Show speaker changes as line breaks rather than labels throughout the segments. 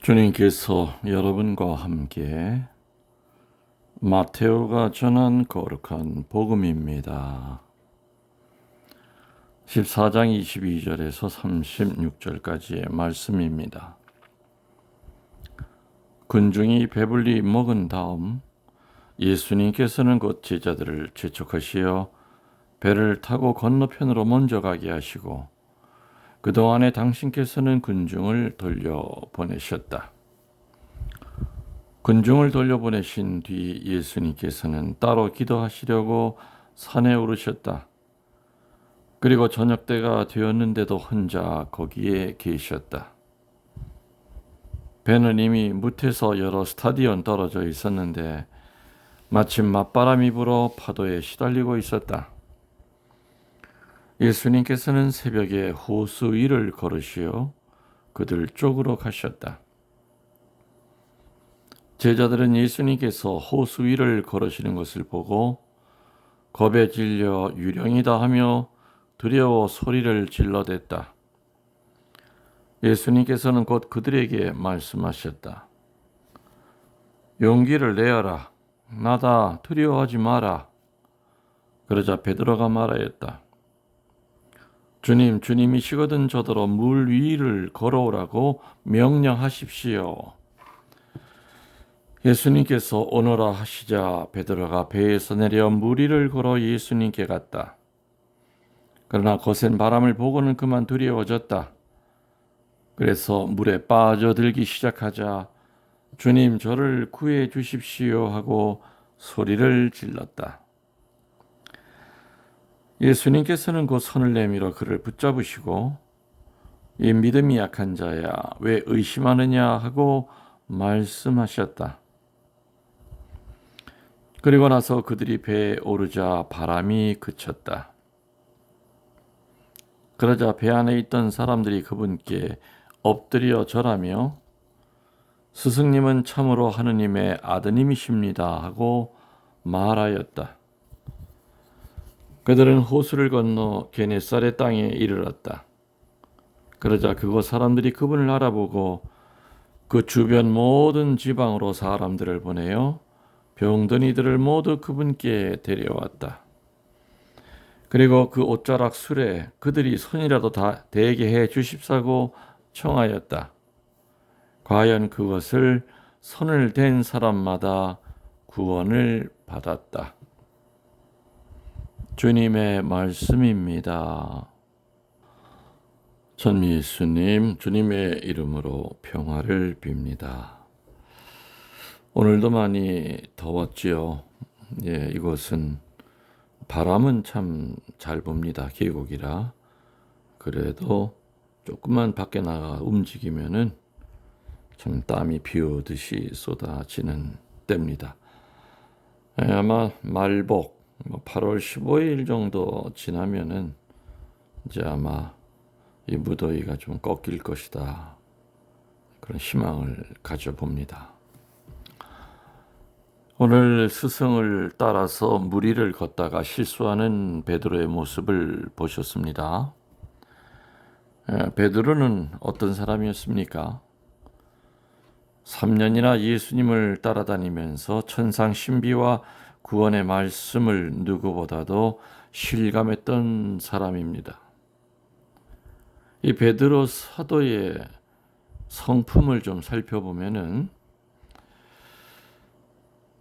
주님께서 여러분과 함께 마테오가 전한 거룩한 복음입니다. 14장 22절에서 36절까지의 말씀입니다. 군중이 배불리 먹은 다음 예수님께서는 곧 제자들을 재촉하시어 배를 타고 건너편으로 먼저 가게 하시고 그동안에 당신께서는 군중을 돌려보내셨다. 군중을 돌려보내신 뒤 예수님께서는 따로 기도하시려고 산에 오르셨다. 그리고 저녁 때가 되었는데도 혼자 거기에 계셨다. 배는 이미 무태서 여러 스타디온 떨어져 있었는데 마침 맞바람이 불어 파도에 시달리고 있었다. 예수님께서는 새벽에 호수 위를 걸으시어 그들 쪽으로 가셨다. 제자들은 예수님께서 호수 위를 걸으시는 것을 보고 겁에 질려 유령이다 하며 두려워 소리를 질러댔다. 예수님께서는 곧 그들에게 말씀하셨다. 용기를 내어라. 나다. 두려워하지 마라. 그러자 베드로가 말하였다. 주님, 주님이시거든 저더러 물 위를 걸어오라고 명령하십시오. 예수님께서 오너라 하시자 베드로가 배에서 내려 물 위를 걸어 예수님께 갔다. 그러나 거센 바람을 보고는 그만 두려워졌다. 그래서 물에 빠져들기 시작하자 주님 저를 구해 주십시오 하고 소리를 질렀다. 예수님께서는 곧 손을 내밀어 그를 붙잡으시고 이 믿음이 약한 자야 왜 의심하느냐 하고 말씀하셨다. 그리고 나서 그들이 배에 오르자 바람이 그쳤다. 그러자 배 안에 있던 사람들이 그분께 엎드려 절하며 스승님은 참으로 하느님의 아드님이십니다 하고 말하였다. 그들은 호수를 건너 게네사렛 땅에 이르렀다. 그러자 그곳 사람들이 그분을 알아보고 그 주변 모든 지방으로 사람들을 보내어 병든 이들을 모두 그분께 데려왔다. 그리고 그 옷자락 술에 그들이 손이라도 다 대게 해 주십사고 청하였다. 과연 그것을 손을 댄 사람마다 구원을 받았다. 주님의 말씀입니다. 전미수님, 주님의 이름으로 평화를 빕니다. 오늘도 많이 더웠지요. 이곳은 바람은 참 잘 붑니다. 계곡이라. 그래도 조금만 밖에 나가 움직이면은 참 땀이 비 오듯이 쏟아지는 때입니다. 아마 말복 8월 15일 정도 지나면은 이제 아마 이 무더위가 좀 꺾일 것이다. 그런 희망을 가져봅니다. 오늘 스승을 따라서 물 위를 걷다가 실수하는 베드로의 모습을 보셨습니다. 베드로는 어떤 사람이었습니까? 3년이나 예수님을 따라다니면서 천상 신비와 구원의 말씀을 누구보다도 실감했던 사람입니다. 이 베드로 사도의 성품을 좀 살펴보면은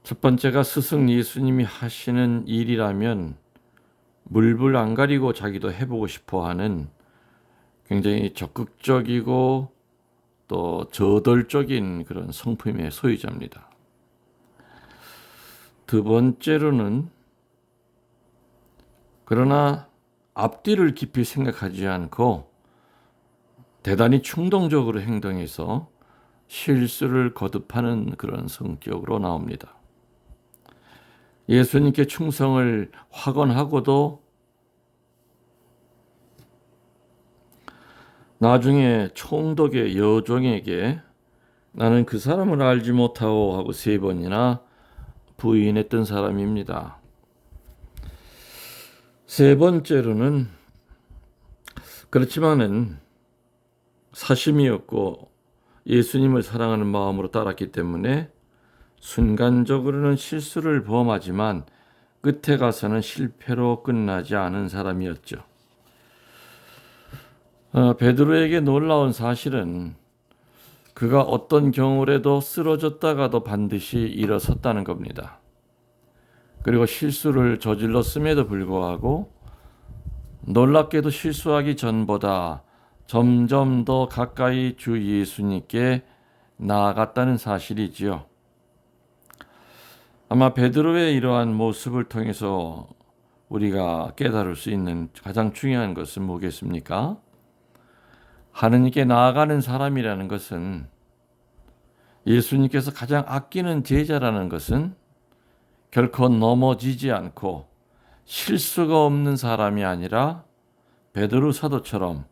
첫 번째가 스승 예수님이 하시는 일이라면 물불 안 가리고 자기도 해보고 싶어하는 굉장히 적극적이고 또 저돌적인 그런 성품의 소유자입니다. 두 번째로는 그러나 앞뒤를 깊이 생각하지 않고 대단히 충동적으로 행동해서 실수를 거듭하는 그런 성격으로 나옵니다. 예수님께 충성을 확언하고도 나중에 총독의 여종에게 나는 그 사람을 알지 못하오 하고 3번이나 부인했던 사람입니다. 세 번째로는 그렇지만은 사심이었고 예수님을 사랑하는 마음으로 따랐기 때문에 순간적으로는 실수를 범하지만 끝에 가서는 실패로 끝나지 않은 사람이었죠. 베드로에게 놀라운 사실은 그가 어떤 경우라도 쓰러졌다가도 반드시 일어섰다는 겁니다. 그리고 실수를 저질렀음에도 불구하고 놀랍게도 실수하기 전보다 점점 더 가까이 주 예수님께 나아갔다는 사실이지요. 아마 베드로의 이러한 모습을 통해서 우리가 깨달을 수 있는 가장 중요한 것은 뭐겠습니까? 하느님께 나아가는 사람이라는 것은, 예수님께서 가장 아끼는 제자라는 것은 결코 넘어지지 않고 실수가 없는 사람이 아니라 베드로 사도처럼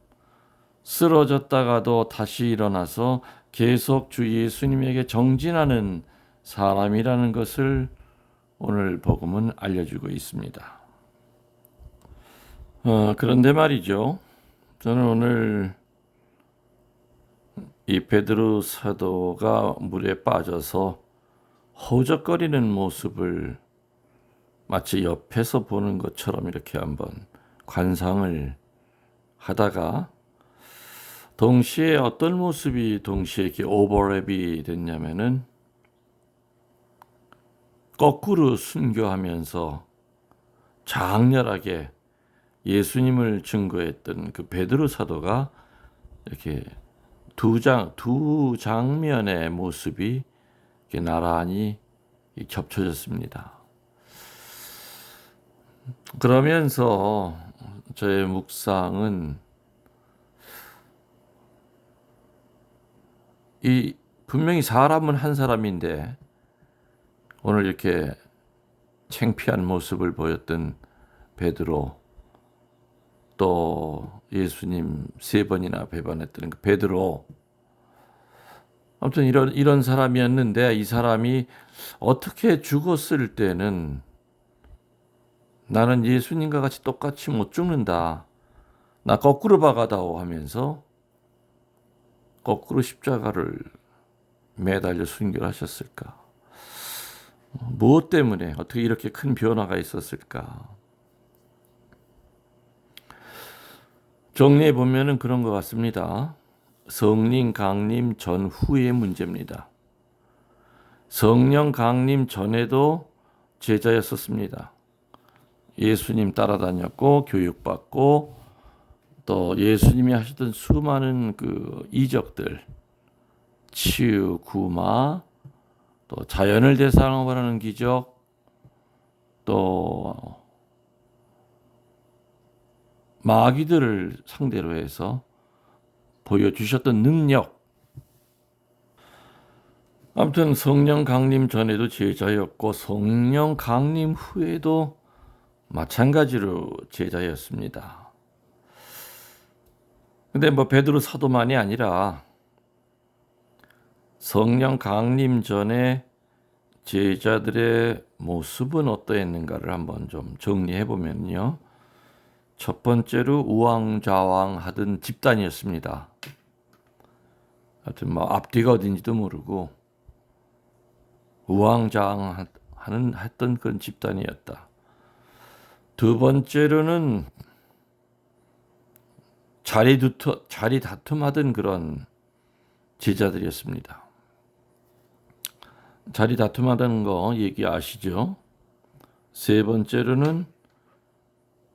쓰러졌다가도 다시 일어나서 계속 주 예수님에게 정진하는 사람이라는 것을 오늘 복음은 알려주고 있습니다. 그런데 말이죠. 저는 오늘 이 베드로 사도가 물에 빠져서 허우적거리는 모습을 마치 옆에서 보는 것처럼 이렇게 한번 관상을 하다가, 동시에 어떤 모습이 동시에 이렇게 오버랩이 됐냐면은, 거꾸로 순교하면서 장렬하게 예수님을 증거했던 그 베드로 사도가 이렇게 두 장면의 모습이 이렇게 나란히 겹쳐졌습니다. 그러면서 저의 묵상은, 분명히 사람은 한 사람인데 오늘 이렇게 창피한 모습을 보였던 베드로, 또 예수님 3번이나 배반했던 그 베드로, 아무튼 이런 사람이었는데, 이 사람이 어떻게 죽었을 때는 나는 예수님과 같이 똑같이 못 죽는다, 나 거꾸로 박아다오 하면서 거꾸로 십자가를 매달려 순교를 하셨을까? 무엇 때문에 어떻게 이렇게 큰 변화가 있었을까? 정리해 보면은 그런 것 같습니다. 성령 강림 전후의 문제입니다. 성령 강림 전에도 제자였었습니다. 예수님 따라다녔고 교육받고, 또 예수님이 하시던 수많은 그 이적들, 치유, 구마, 또 자연을 대상으로 하는 기적, 또 마귀들을 상대로 해서 보여주셨던 능력, 아무튼 성령 강림 전에도 제자였고 성령 강림 후에도 마찬가지로 제자였습니다. 근데 베드로 사도만이 아니라 성령 강림 전에 제자들의 모습은 어떠했는가를 한번 좀 정리해 보면요. 첫 번째로 우왕좌왕하던 집단이었습니다. 하여튼 앞뒤가 어딘지도 모르고 우왕좌왕했던 그런 집단이었다. 두 번째로는 자리 다툼하던 그런 제자들이었습니다. 자리 다툼하다는 거 얘기 아시죠? 세 번째로는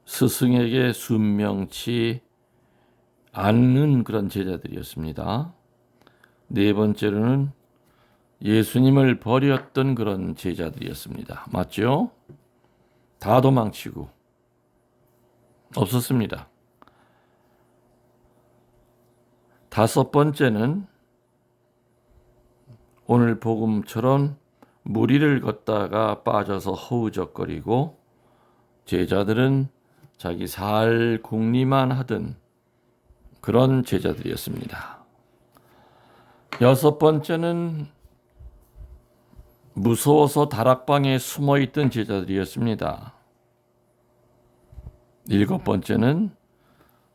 스승에게 순명치 않는 그런 제자들이었습니다. 네 번째로는 예수님을 버렸던 그런 제자들이었습니다. 맞죠? 다 도망치고 없었습니다. 다섯 번째는 오늘 복음처럼 무리를 걷다가 빠져서 허우적거리고 제자들은 자기 살 궁리만 하던 그런 제자들이었습니다. 여섯 번째는 무서워서 다락방에 숨어있던 제자들이었습니다. 일곱 번째는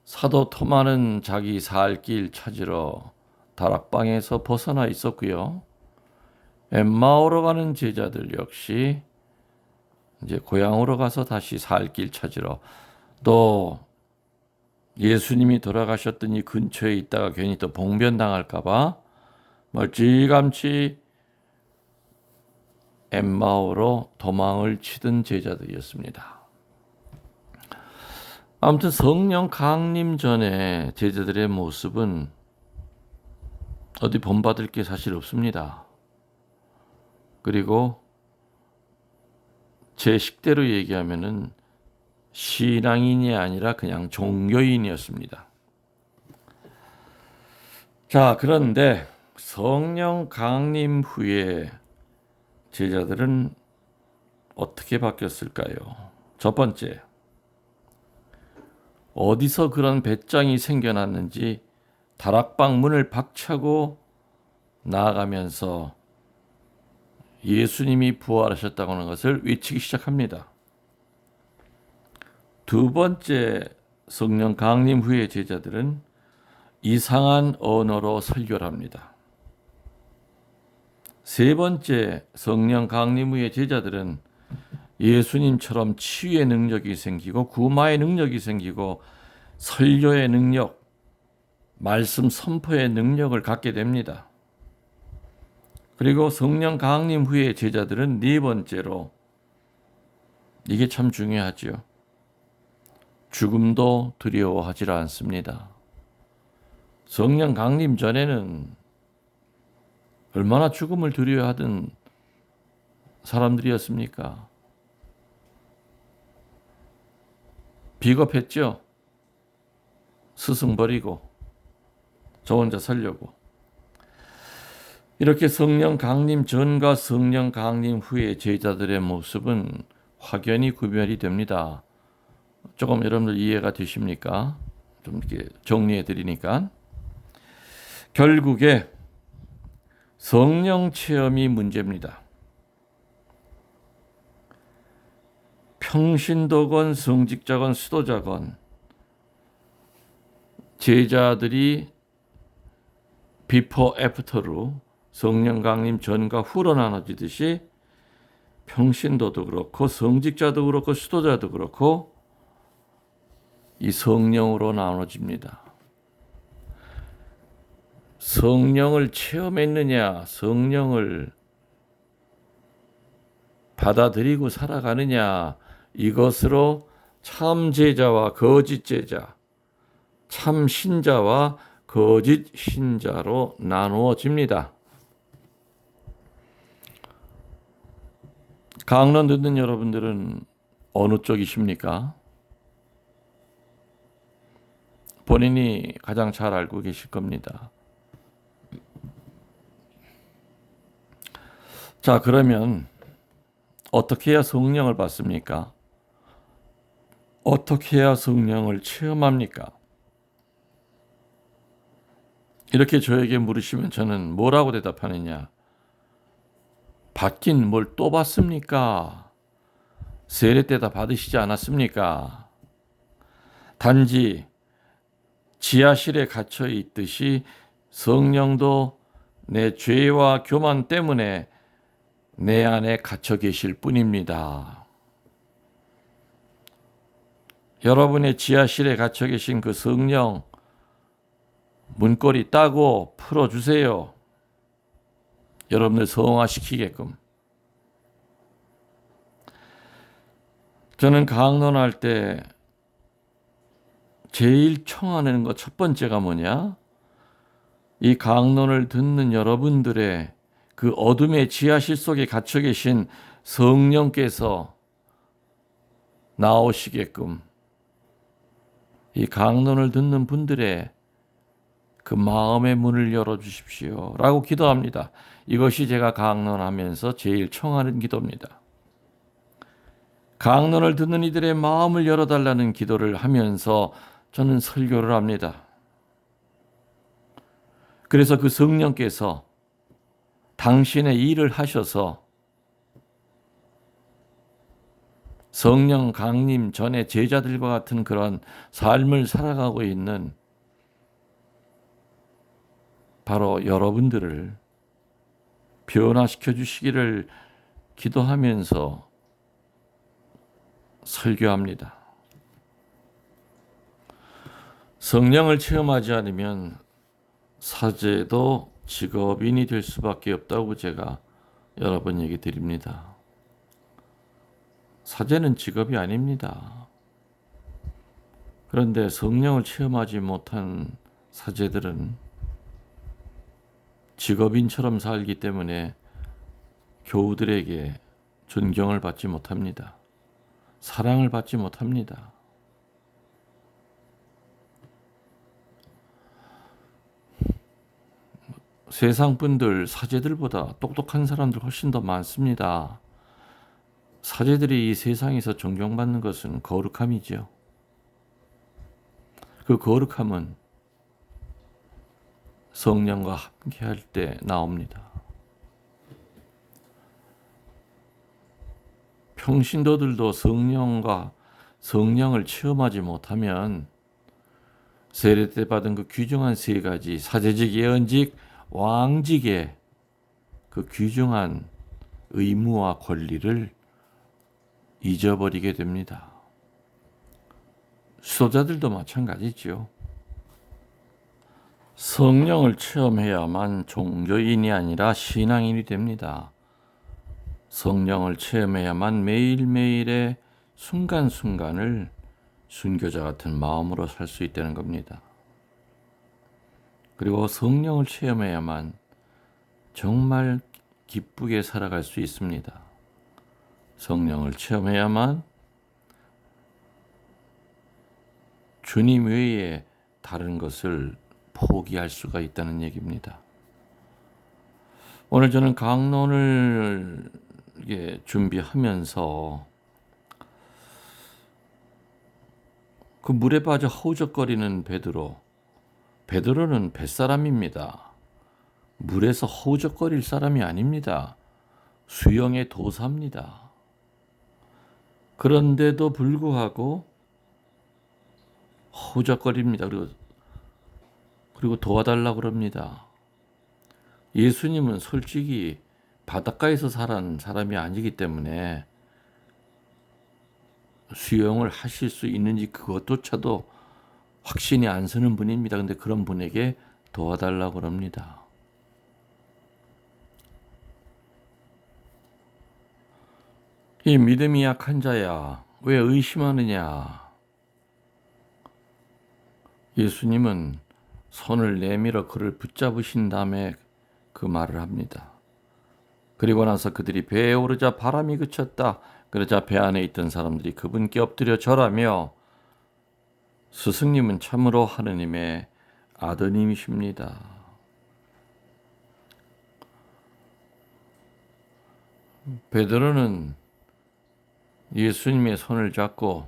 사도 토마는 자기 살 길 찾으러 다락방에서 벗어나 있었고요. 엠마오로 가는 제자들 역시 이제 고향으로 가서 다시 살 길 찾으러, 또 예수님이 돌아가셨던 이 근처에 있다가 괜히 또 봉변당할까봐 멀찌감치 엠마오로 도망을 치던 제자들이었습니다. 아무튼 성령 강림 전에 제자들의 모습은 어디 본받을 게 사실 없습니다. 그리고 제 식대로 얘기하면은 신앙인이 아니라 그냥 종교인이었습니다. 자, 그런데 성령 강림 후에 제자들은 어떻게 바뀌었을까요? 첫 번째, 어디서 그런 배짱이 생겨났는지 다락방 문을 박차고 나아가면서 예수님이 부활하셨다고 하는 것을 외치기 시작합니다. 두 번째, 성령 강림 후에 제자들은 이상한 언어로 설교를 합니다. 세 번째, 성령 강림 후에 제자들은 예수님처럼 치유의 능력이 생기고 구마의 능력이 생기고 설교의 능력, 말씀 선포의 능력을 갖게 됩니다. 그리고 성령 강림 후에 제자들은 네 번째로, 이게 참 중요하죠. 죽음도 두려워하지 않습니다. 성령 강림 전에는 얼마나 죽음을 두려워하던 사람들이었습니까? 비겁했죠. 스승 버리고 저 혼자 살려고. 이렇게 성령 강림 전과 성령 강림 후의 제자들의 모습은 확연히 구별이 됩니다. 조금 여러분들 이해가 되십니까? 좀 이렇게 정리해 드리니까. 결국에 성령 체험이 문제입니다. 평신도건 성직자건 수도자건 제자들이 비포 애프터로 성령 강림 전과 후로 나눠지듯이 평신도도 그렇고 성직자도 그렇고 수도자도 그렇고 이 성령으로 나눠집니다. 성령을 체험했느냐, 성령을 받아들이고 살아가느냐, 이것으로 참 제자와 거짓 제자, 참 신자와 거짓 신자로 나누어집니다. 강론 듣는 여러분들은 어느 쪽이십니까? 본인이 가장 잘 알고 계실 겁니다. 자, 그러면 어떻게 해야 성령을 받습니까? 어떻게 해야 성령을 체험합니까? 이렇게 저에게 물으시면 저는 뭐라고 대답하느냐? 받긴 뭘 또 받습니까? 세례 때 다 받으시지 않았습니까? 단지 지하실에 갇혀 있듯이 성령도 내 죄와 교만 때문에 내 안에 갇혀 계실 뿐입니다. 여러분의 지하실에 갇혀 계신 그 성령 문고리 따고 풀어주세요. 여러분들 성화시키게끔. 저는 강론할 때 제일 청하는 것 첫 번째가 뭐냐? 이 강론을 듣는 여러분들의 그 어둠의 지하실 속에 갇혀 계신 성령께서 나오시게끔 이 강론을 듣는 분들의 그 마음의 문을 열어주십시오 라고 기도합니다. 이것이 제가 강론하면서 제일 청하는 기도입니다. 강론을 듣는 이들의 마음을 열어달라는 기도를 하면서 저는 설교를 합니다. 그래서 그 성령께서 당신의 일을 하셔서 성령 강림 전에 제자들과 같은 그런 삶을 살아가고 있는 바로 여러분들을 변화시켜 주시기를 기도하면서 설교합니다. 성령을 체험하지 않으면 사제도 직업인이 될 수밖에 없다고 제가 여러 번 얘기 드립니다. 사제는 직업이 아닙니다. 그런데 성령을 체험하지 못한 사제들은 직업인처럼 살기 때문에 교우들에게 존경을 받지 못합니다. 사랑을 받지 못합니다. 세상 분들, 사제들보다 똑똑한 사람들 훨씬 더 많습니다. 사제들이 이 세상에서 존경받는 것은 거룩함이죠. 그 거룩함은 성령과 함께 할 때 나옵니다. 평신도들도 성령을 체험하지 못하면 세례 때 받은 그 귀중한 세 가지 사제직, 예언직, 왕직의 그 귀중한 의무와 권리를 잊어버리게 됩니다. 수도자들도 마찬가지죠. 성령을 체험해야만 종교인이 아니라 신앙인이 됩니다. 성령을 체험해야만 매일매일의 순간순간을 순교자 같은 마음으로 살 수 있다는 겁니다. 그리고 성령을 체험해야만 정말 기쁘게 살아갈 수 있습니다. 성령을 체험해야만 주님 외에 다른 것을 포기할 수가 있다는 얘기입니다. 오늘 저는 강론을 준비하면서 그 물에 빠져 허우적거리는 베드로는 뱃사람입니다. 물에서 허우적거릴 사람이 아닙니다. 수영의 도사입니다. 그런데도 불구하고 허우적거립니다. 그리고 도와달라고 그럽니다. 예수님은 솔직히 바닷가에서 살은 사람이 아니기 때문에 수영을 하실 수 있는지 그것조차도 확신이 안 서는 분입니다. 그런데 그런 분에게 도와달라고 그럽니다. 이 믿음이 약한 자야, 왜 의심하느냐? 예수님은 손을 내밀어 그를 붙잡으신 다음에 그 말을 합니다. 그리고 나서 그들이 배에 오르자 바람이 그쳤다. 그러자 배 안에 있던 사람들이 그분께 엎드려 절하며 스승님은 참으로 하느님의 아드님이십니다. 베드로는 예수님의 손을 잡고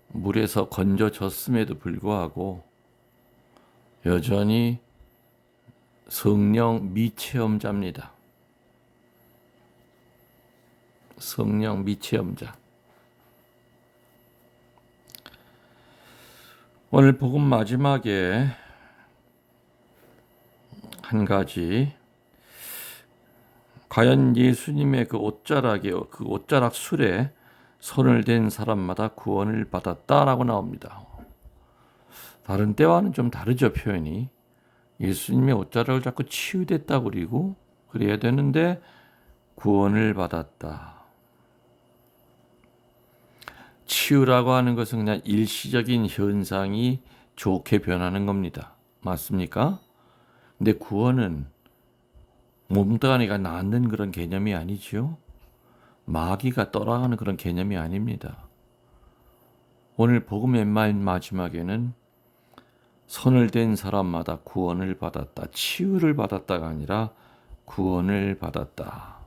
물에서 건져졌음에도 불구하고 여전히 성령 미체험자입니다. 성령 미체험자. 오늘 복음 마지막에 한 가지, 과연 예수님의 그 옷자락 술에 손을 댄 사람마다 구원을 받았다라고 나옵니다. 다른 때와는 좀 다르죠, 표현이. 예수님의 옷자락을 자꾸 치유됐다고 그리고 그래야 되는데 구원을 받았다. 치유라고 하는 것은 그냥 일시적인 현상이 좋게 변하는 겁니다. 맞습니까? 근데 구원은 몸뚱아리가 낫는 그런 개념이 아니죠. 마귀가 떠나가는 그런 개념이 아닙니다. 오늘 복음의 마지막에는 손을 댄 사람마다 구원을 받았다. 치유를 받았다가 아니라 구원을 받았다.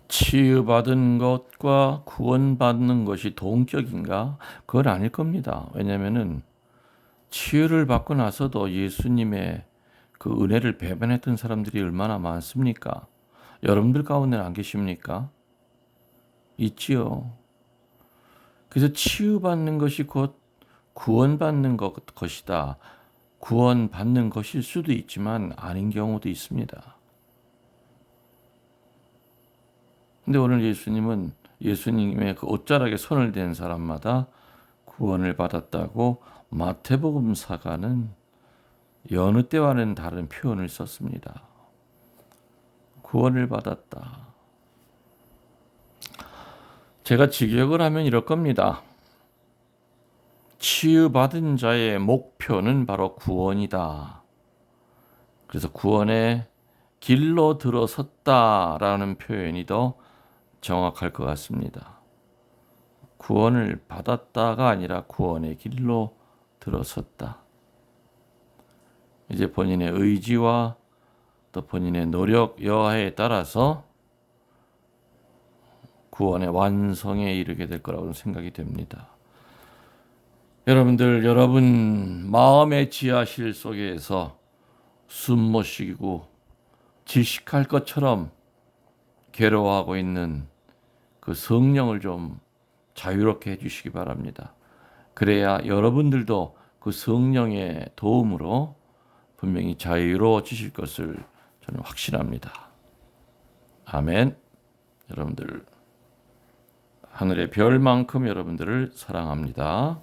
치유받은 것과 구원받는 것이 동격인가? 그건 아닐 겁니다. 왜냐하면 치유를 받고 나서도 예수님의 그 은혜를 배반했던 사람들이 얼마나 많습니까? 여러분들 가운데는 안 계십니까? 있지요. 그래서 치유받는 것이 곧 구원받는 것이다. 구원받는 것일 수도 있지만 아닌 경우도 있습니다. 근데 오늘 예수님은 예수님의 그 옷자락에 손을 댄 사람마다 구원을 받았다고 마태복음사가는 여느 때와는 다른 표현을 썼습니다. 구원을 받았다. 제가 직역을 하면 이럴 겁니다. 치유받은 자의 목표는 바로 구원이다. 그래서 구원의 길로 들어섰다라는 표현이 더 정확할 것 같습니다. 구원을 받았다가 아니라 구원의 길로 들어섰다. 이제 본인의 의지와 또 본인의 노력 여하에 따라서 구원의 완성에 이르게 될 거라고 생각이 됩니다. 여러분들, 여러분 마음의 지하실 속에서 숨 못 쉬고 질식할 것처럼 괴로워하고 있는 그 성령을 좀 자유롭게 해주시기 바랍니다. 그래야 여러분들도 그 성령의 도움으로 분명히 자유로워지실 것을 저는 확신합니다. 아멘. 여러분들, 하늘의 별만큼 여러분들을 사랑합니다.